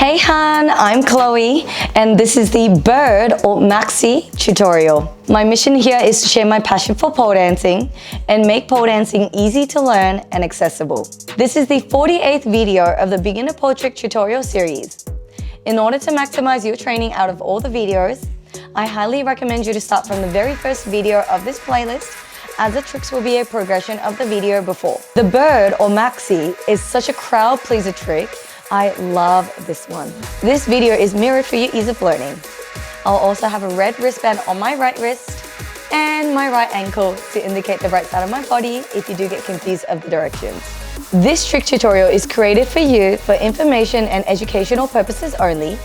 Hey Han, I'm Chloe and this is the bird or maxi tutorial. My mission here is to share my passion for pole dancing and make pole dancing easy to learn and accessible. This is the 48th video of the beginner pole trick tutorial series. In order to maximize your training out of all the videos, I highly recommend you to start from the very first video of this playlist, as the tricks will be a progression of the video before. The bird or maxi is such a crowd pleaser trick. I love this one. This video is mirrored for your ease of learning. I'll also have a red wristband on my right wrist and my right ankle to indicate the right side of my body if you do get confused of the directions. This trick tutorial is created for you for information and educational purposes only,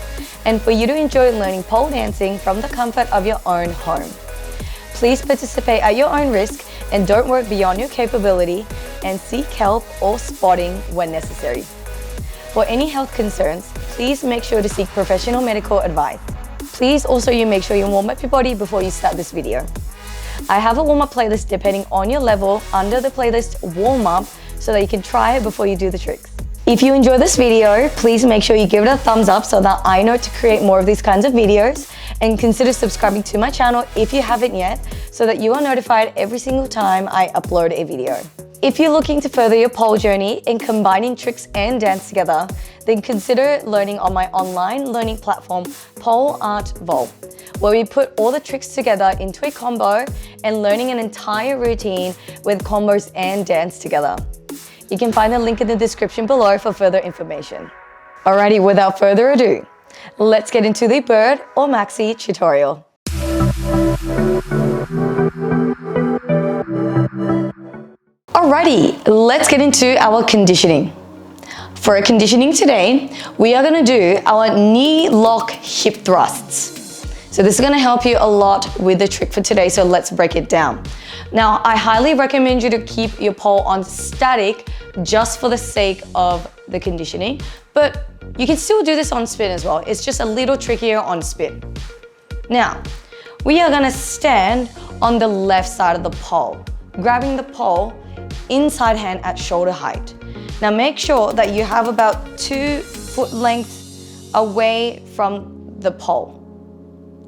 and for you to enjoy learning pole dancing from the comfort of your own home. Please participate at your own risk and don't work beyond your capability, and seek help or spotting when necessary. For any health concerns, please make sure to seek professional medical advice. Please also make sure you warm up your body before you start this video. I have a warm-up playlist depending on your level under the playlist warm-up so that you can try it before you do the tricks. If you enjoy this video, please make sure you give it a thumbs up so that I know to create more of these kinds of videos, and consider subscribing to my channel if you haven't yet so that you are notified every single time I upload a video. If you're looking to further your pole journey in combining tricks and dance together, then consider learning on my online learning platform, Pole Art Vault, where we put all the tricks together into a combo and learning an entire routine with combos and dance together. You can find the link in the description below for further information. Alrighty, without further ado, let's get into the bird or maxi tutorial. Alrighty, let's get into our conditioning. For our conditioning today, we are gonna do our knee lock hip thrusts. So this is gonna help you a lot with the trick for today, so let's break it down. Now, I highly recommend you to keep your pole on static just for the sake of the conditioning, but you can still do this on spin as well. It's just a little trickier on spin. Now, we are gonna stand on the left side of the pole, grabbing the pole inside hand at shoulder height. Now make sure that you have about 2 foot lengths away from the pole.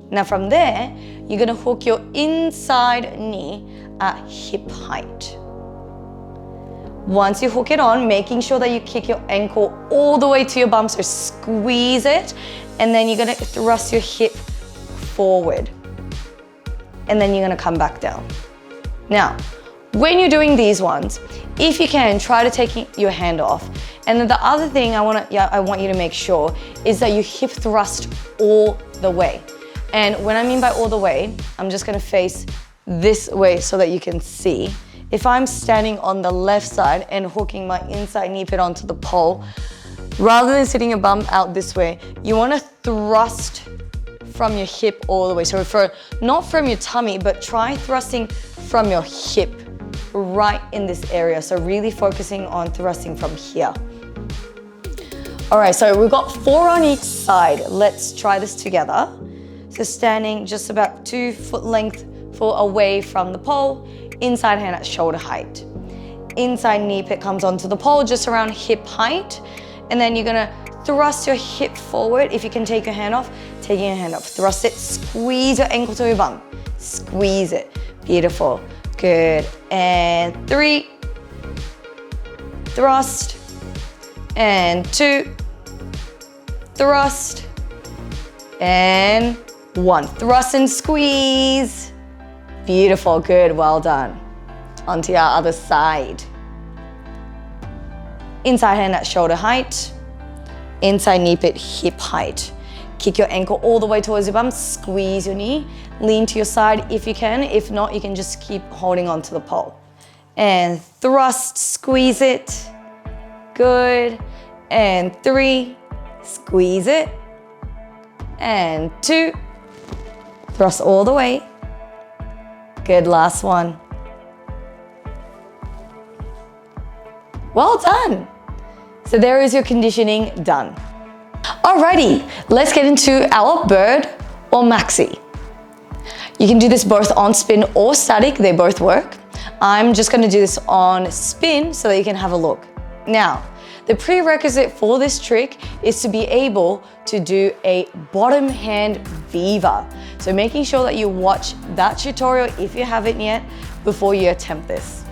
Now from there, you're gonna hook your inside knee at hip height. Once you hook it on, making sure that you kick your ankle all the way to your bum, so squeeze it, and then you're gonna thrust your hip forward. And then you're gonna come back down. Now, when you're doing these ones, if you can, try to take your hand off. And then the other thing I want you to make sure is that you hip thrust all the way. And when I mean by all the way, I'm just gonna face this way so that you can see. If I'm standing on the left side and hooking my inside knee pit onto the pole, rather than sitting your bum out this way, you wanna thrust from your hip all the way. So not from your tummy, but try thrusting from your hip right in this area. So really focusing on thrusting from here. All right, so we've got 4 on each side. Let's try this together. So standing just about 2 foot length away from the pole, inside hand at shoulder height. Inside knee pit comes onto the pole just around hip height, and then you're gonna thrust your hip forward. If you can take your hand off, taking your hand off. Thrust it, squeeze your ankle to your bum. Squeeze it, beautiful, good. And 3, thrust, and 2, thrust, and 1. Thrust and squeeze. Beautiful, good, well done. Onto our other side. Inside hand at shoulder height. Inside knee pit hip height. Kick your ankle all the way towards your bum, squeeze your knee, lean to your side if you can. If not, you can just keep holding on to the pole. And thrust, squeeze it. Good. And 3, squeeze it. And 2, thrust all the way. Good, last one. Well done. So there is your conditioning done. Alrighty, let's get into our bird or maxi. You can do this both on spin or static, they both work. I'm just gonna do this on spin so that you can have a look. Now, The prerequisite for this trick is to be able to do a bottom hand viva. So making sure that you watch that tutorial if you haven't yet before you attempt this.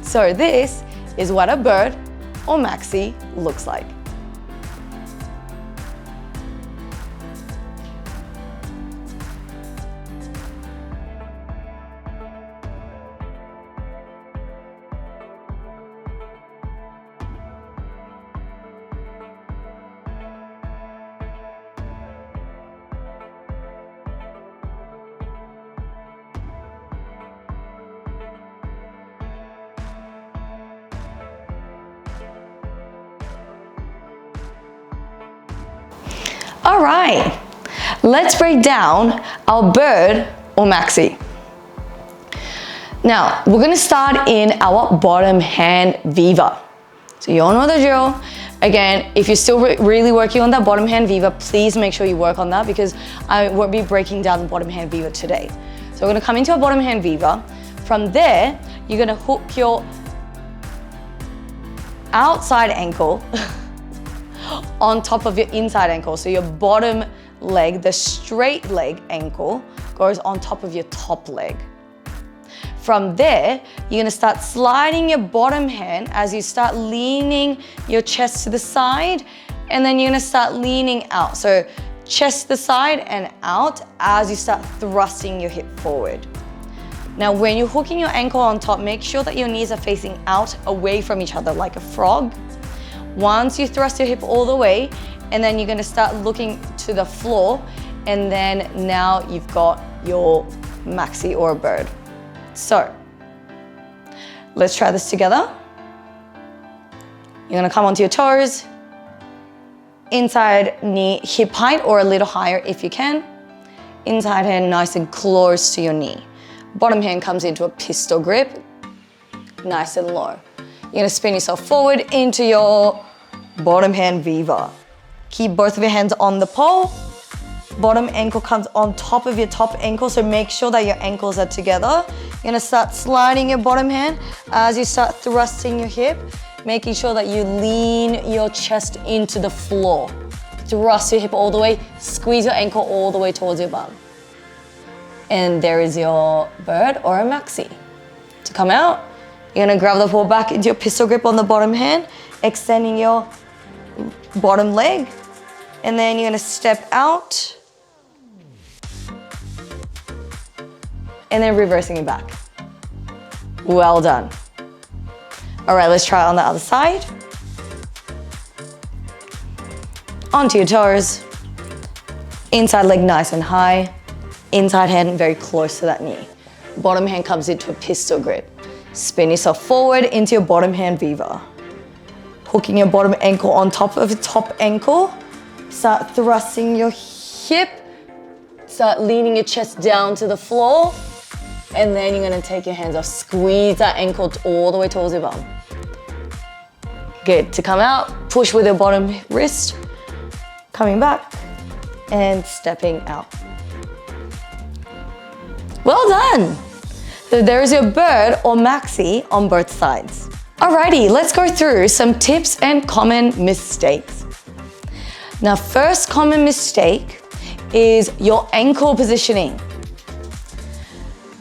So this is what a bird or maxi looks like. All right, let's break down our bird or maxi. Now, we're gonna start in our bottom hand viva. So you all know the drill. Again, if you're still really working on that bottom hand viva, please make sure you work on that because I won't be breaking down the bottom hand viva today. So we're gonna come into a bottom hand viva. From there, you're gonna hook your outside ankle on top of your inside ankle. So your bottom leg, the straight leg ankle, goes on top of your top leg. From there, you're gonna start sliding your bottom hand as you start leaning your chest to the side, and then you're gonna start leaning out. So chest to the side and out as you start thrusting your hip forward. Now, when you're hooking your ankle on top, make sure that your knees are facing out away from each other like a frog. Once you thrust your hip all the way, and then you're gonna start looking to the floor, and then now you've got your maxi or a bird. So, let's try this together. You're gonna come onto your toes, inside knee hip height or a little higher if you can. Inside hand nice and close to your knee. Bottom hand comes into a pistol grip, nice and low. You're gonna spin yourself forward into your bottom hand viva. Keep both of your hands on the pole. Bottom ankle comes on top of your top ankle, so make sure that your ankles are together. You're gonna start sliding your bottom hand as you start thrusting your hip, making sure that you lean your chest into the floor. Thrust your hip all the way, squeeze your ankle all the way towards your bum. And there is your bird or a maxi. To come out, you're gonna grab the ball back into your pistol grip on the bottom hand, extending your bottom leg, and then you're gonna step out, and then reversing it back. Well done. All right, let's try it on the other side. Onto your toes, inside leg nice and high, inside hand very close to that knee. Bottom hand comes into a pistol grip. Spin yourself forward into your bottom hand viva. Hooking your bottom ankle on top of your top ankle. Start thrusting your hip. Start leaning your chest down to the floor. And then you're gonna take your hands off. Squeeze that ankle all the way towards your bum. Good. To come out, push with your bottom wrist. Coming back and stepping out. Well done. So there is your bird or maxi on both sides. Alrighty, let's go through some tips and common mistakes. Now, first common mistake is your ankle positioning.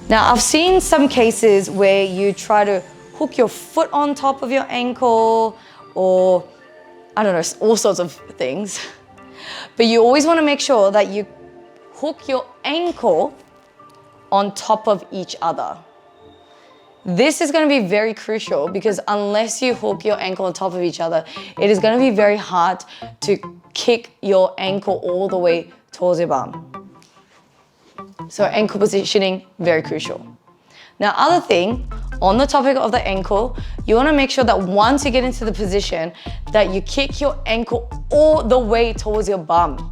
Now, I've seen some cases where you try to hook your foot on top of your ankle or, I don't know, all sorts of things. But you always want to make sure that you hook your ankle on top of each other. This is going to be very crucial because unless you hook your ankle on top of each other, it is going to be very hard to kick your ankle all the way towards your bum. So ankle positioning, very crucial. Now, other thing, on the topic of the ankle, you want to make sure that once you get into the position that you kick your ankle all the way towards your bum.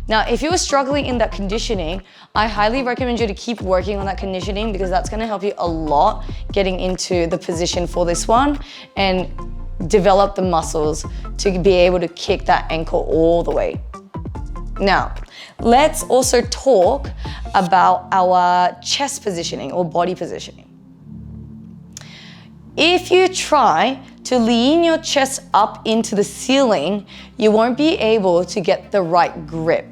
Now, if you were struggling in that conditioning, I highly recommend you to keep working on that conditioning because that's gonna help you a lot getting into the position for this one and develop the muscles to be able to kick that ankle all the way. Now, let's also talk about our chest positioning or body positioning. If you try to lean your chest up into the ceiling, you won't be able to get the right grip.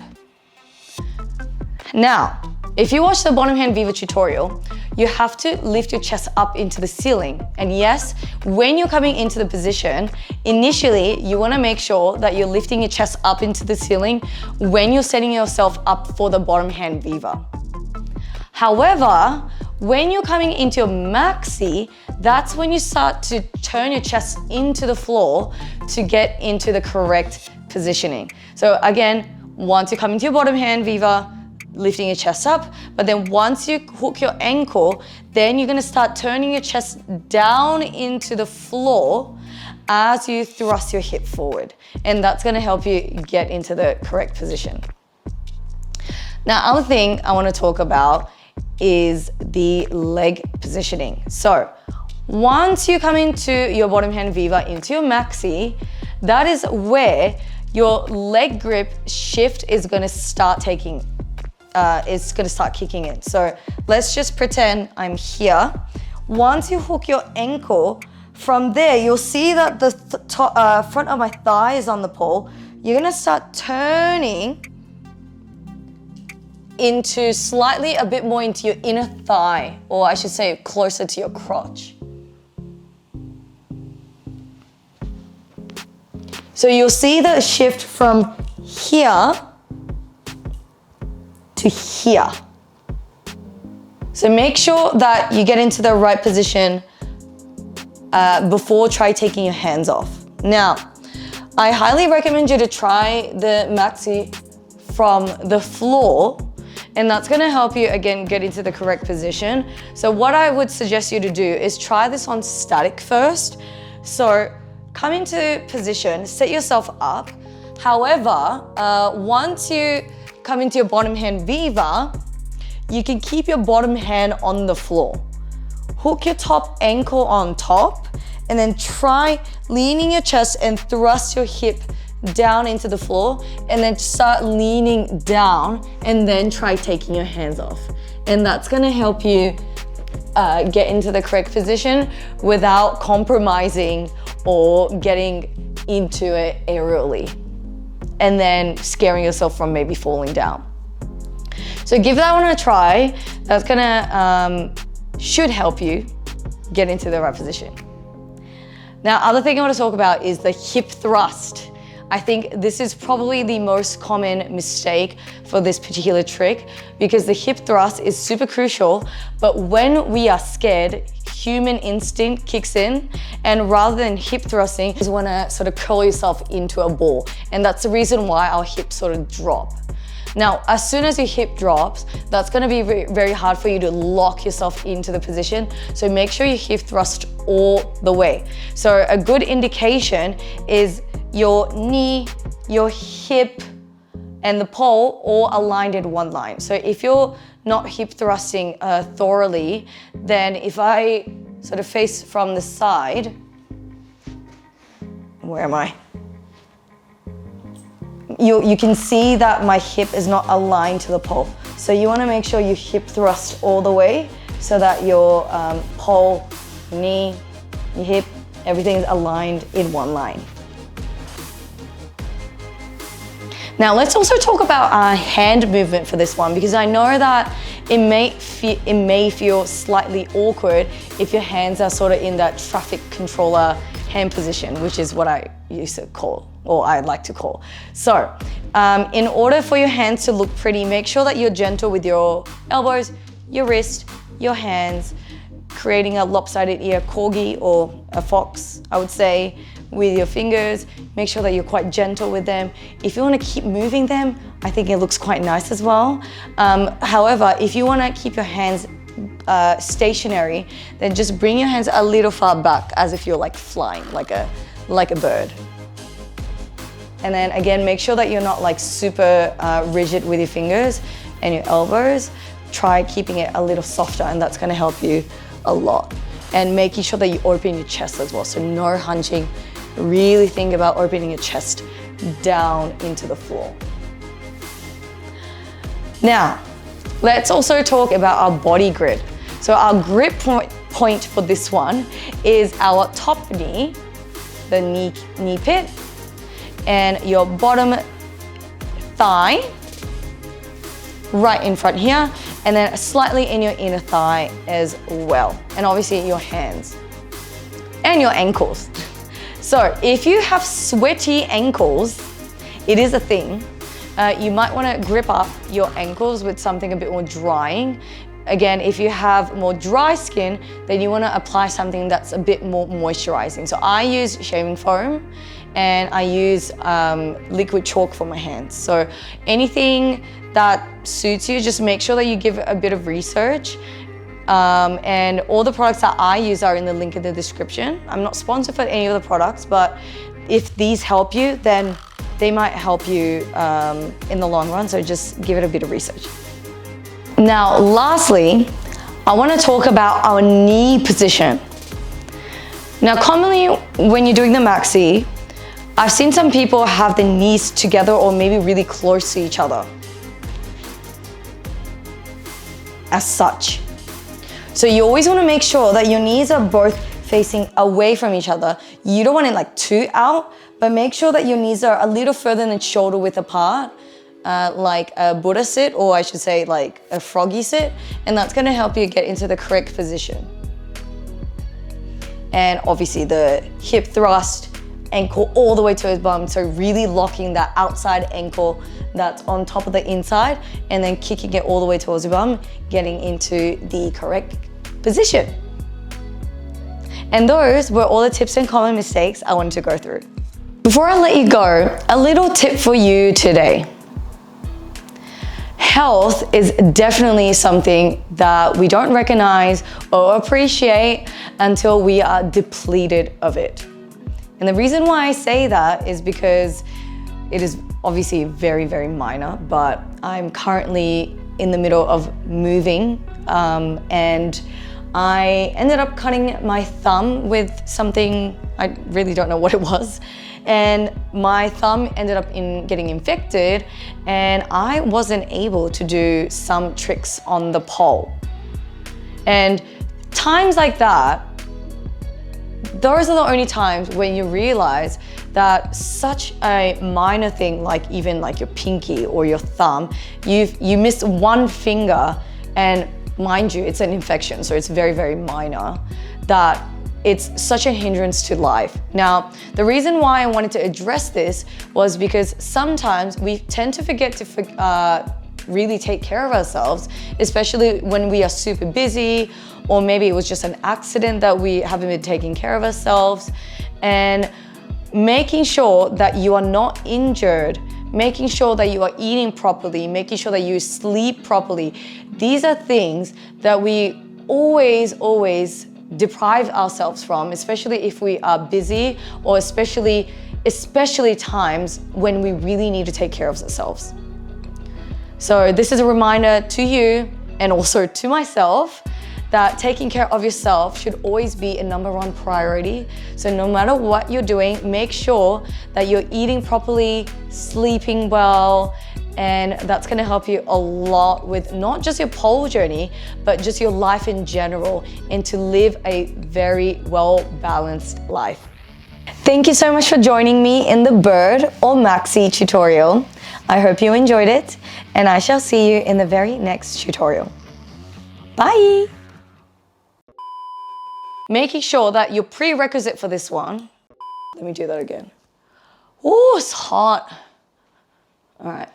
Now, if you watch the bottom hand Viva tutorial, you have to lift your chest up into the ceiling. And yes, when you're coming into the position, initially you want to make sure that you're lifting your chest up into the ceiling when you're setting yourself up for the bottom hand Viva. However, when you're coming into your Maxi, that's when you start to turn your chest into the floor to get into the correct positioning. So again, once you come into your bottom hand Viva, lifting your chest up, but then once you hook your ankle, then you're gonna start turning your chest down into the floor as you thrust your hip forward. And that's gonna help you get into the correct position. Now, other thing I wanna talk about is the leg positioning. So once you come into your bottom hand Viva, into your Maxi, that is where your leg grip shift is gonna start taking, it's gonna start kicking in. So let's just pretend I'm here. Once you hook your ankle, from there, you'll see that the front of my thigh is on the pole. You're gonna start turning into slightly a bit more into your inner thigh, or I should say closer to your crotch. So you'll see the shift from here to here. So make sure that you get into the right position before try taking your hands off. Now, I highly recommend you to try the Maxi from the floor, and that's gonna help you again get into the correct position. So what I would suggest you to do is try this on static first. So come into position, set yourself up. However, once you come into your bottom hand Viva, you can keep your bottom hand on the floor. Hook your top ankle on top, and then try leaning your chest and thrust your hip down into the floor, and then start leaning down, and then try taking your hands off. And that's gonna help you get into the correct position without compromising or getting into it aerially, and then scaring yourself from maybe falling down. So give that one a try. That's gonna, should help you get into the right position. Now, other thing I wanna talk about is the hip thrust. I think this is probably the most common mistake for this particular trick, because the hip thrust is super crucial, but when we are scared, human instinct kicks in, and rather than hip thrusting, you just wanna sort of curl yourself into a ball. And that's the reason why our hips sort of drop. Now, as soon as your hip drops, that's gonna be very, very hard for you to lock yourself into the position. So make sure you hip thrust all the way. So a good indication is your knee, your hip, and the pole all aligned in one line. So if you're not hip thrusting thoroughly, then if I sort of face from the side, where am I? You can see that my hip is not aligned to the pole. So you wanna make sure you hip thrust all the way so that your pole, knee, your hip, everything is aligned in one line. Now let's also talk about hand movement for this one, because I know that it may feel slightly awkward if your hands are sort of in that traffic controller hand position, which is what I used to call, or I'd like to call. So in order for your hands to look pretty, make sure that you're gentle with your elbows, your wrist, your hands, creating a lopsided ear corgi or a fox, I would say, with your fingers. Make sure that you're quite gentle with them. If you want to keep moving them, I think it looks quite nice as well. However, if you want to keep your hands stationary, then just bring your hands a little far back as if you're like flying, like a bird. And then again, make sure that you're not like super rigid with your fingers and your elbows. Try keeping it a little softer, and that's going to help you a lot. And making sure that you open your chest as well. So no hunching. Really think about opening your chest down into the floor. Now, let's also talk about our body grip. So our grip point for this one is our top knee the knee pit and your bottom thigh right in front here, and then slightly in your inner thigh as well. And obviously your hands and your ankles. So if you have sweaty ankles, it is a thing. You might want to grip up your ankles with something a bit more drying. Again, if you have more dry skin, then you want to apply something that's a bit more moisturizing. So I use shaving foam and I use liquid chalk for my hands. So anything that suits you, just make sure that you give it a bit of research. And all the products that I use are in the link in the description. I'm not sponsored for any of the products, but if these help you, then they might help you in the long run. So just give it a bit of research. Now, lastly, I want to talk about our knee position. Now, commonly when you're doing the maxi, I've seen some people have the knees together or maybe really close to each other. As such. So you always want to make sure that your knees are both facing away from each other. You don't want it like too out, but make sure that your knees are a little further than shoulder width apart, like a Buddha sit, or I should say like a froggy sit, and that's going to help you get into the correct position. And obviously the hip thrust, ankle all the way to his bum, so really locking that outside ankle that's on top of the inside and then kicking it all the way towards your bum, getting into the correct position. And those were all the tips and common mistakes I wanted to go through. Before I let you go, a little tip for you today. Health is definitely something that we don't recognize or appreciate until we are depleted of it. And the reason why I say that is because it is obviously very, very minor, but I'm currently in the middle of moving and I ended up cutting my thumb with something, I really don't know what it was, and my thumb ended up getting infected and I wasn't able to do some tricks on the pole. And times like that, those are the only times when you realize that such a minor thing, like even like your pinky or your thumb, you missed one finger, and mind you, it's an infection, so it's very, very minor, that it's such a hindrance to life. Now, the reason why I wanted to address this was because sometimes we tend to forget to really take care of ourselves, especially when we are super busy, or maybe it was just an accident that we haven't been taking care of ourselves. And making sure that you are not injured, making sure that you are eating properly, making sure that you sleep properly. These are things that we always deprive ourselves from, especially if we are busy, or especially times when we really need to take care of ourselves. So this is a reminder to you and also to myself that taking care of yourself should always be a #1 priority. So no matter what you're doing, make sure that you're eating properly, sleeping well, and that's gonna help you a lot with not just your pole journey, but just your life in general, and to live a very well-balanced life. Thank you so much for joining me in the bird or maxi tutorial. I hope you enjoyed it, and I shall see you in the very next tutorial. Bye! Making sure that your prerequisite for this one, let me do that again. Oh, it's hot. All right.